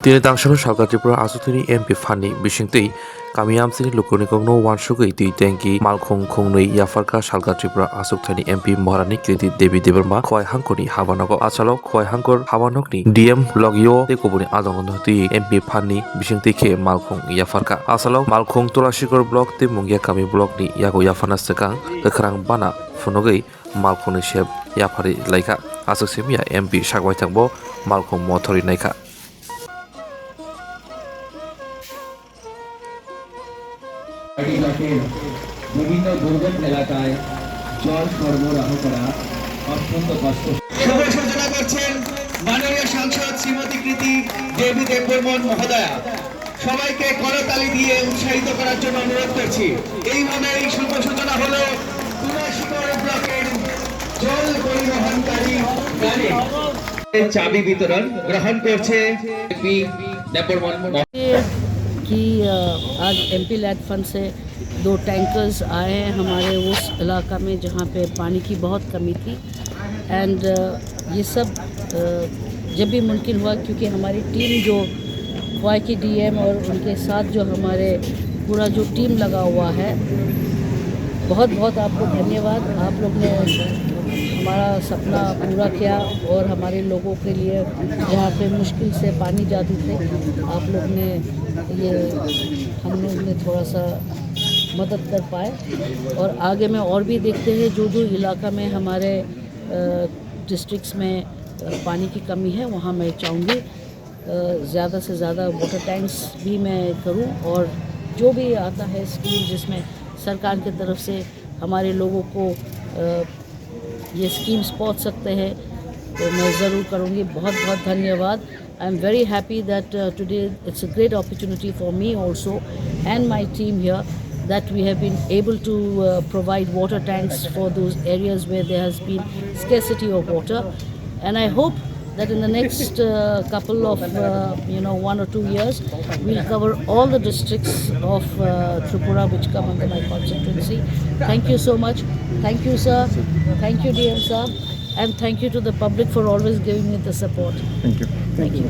Tiene tangshang shalka tripura asutini MP Fani Bishingti Kamiam Sini Lukunikogno Wan Shukai Ti Tenki Malkhong Khongnui Yafarka Shalka Tripura Asuktani MP Maharani Kriti Devi Deverma Khoi Hankoni Habanoko Achalok Khoi Hankor Habanokni DM Logio Tekobuni Adongondi MP Fani Bishingti Ke Malkhong Yafarka Asalok Malkhong Tulashikor Block Te Mungya Kami Block Ni Yago Yafana Sekang Kekrang Bana Funogai Malkhong Shep Yapari Laika Asuksimia MP Shagwai Tangbo Malkhong Motori Naika বিভিন্ন দুর্গম এলাকায় জল সরবরাহ করা অত্যন্ত কষ্ট। শুভ সূচনা করছেন মাননীয় সাংসদ শ্রীমতী কৃতি দেবী দেববর্মন মহোদয়া। সবাইকে করতালি দিয়ে উৎসাহিত করার জন্য অনুরোধ করছি। এইভাবে এই শুভ সূচনা হলো তুলাশিকর ব্লকের জল পরিবহনকারী গাড়ি চাবি বিতরণ গ্রহণ করছে দেবী দেববর্মন कि आज एमपी लैड फंड से 2 टैंकर्स आए हैं हमारे उस इलाका में जहाँ पे पानी की बहुत कमी थी एंड ये सब जब भी मुमकिन हुआ क्योंकि हमारी टीम जो ख्वाई की डीएम और उनके साथ जो हमारे पूरा जो टीम लगा हुआ है बहुत बहुत आपको धन्यवाद। आप लोग ने हमारा सपना पूरा किया और हमारे लोगों के लिए जहाँ पे मुश्किल से पानी जाती थे आप लोग ने ये हम लोग ने थोड़ा सा मदद कर पाए और आगे में और भी देखते हैं जो जो इलाका में हमारे डिस्ट्रिक्ट्स में पानी की कमी है वहाँ मैं चाहूँगी ज़्यादा से ज़्यादा वाटर टैंक्स भी मैं करूँ और जो भी आता है स्कीम जिसमें सरकार की तरफ से हमारे लोगों को ये स्कीम्स पहुँच सकते हैं तो मैं ज़रूर करूँगी। बहुत बहुत धन्यवाद। I am very happy that today it's a great opportunity for me also and my team here that we have been able to provide water tanks for those areas where there has been scarcity of water, and I hope that in the next couple of 1 or 2 years we'll cover all the districts of Tripura which come under my constituency. Thank you so much. Thank you sir, thank you DM sir, and thank you to the public for always giving me the support. Thank you. Thank you.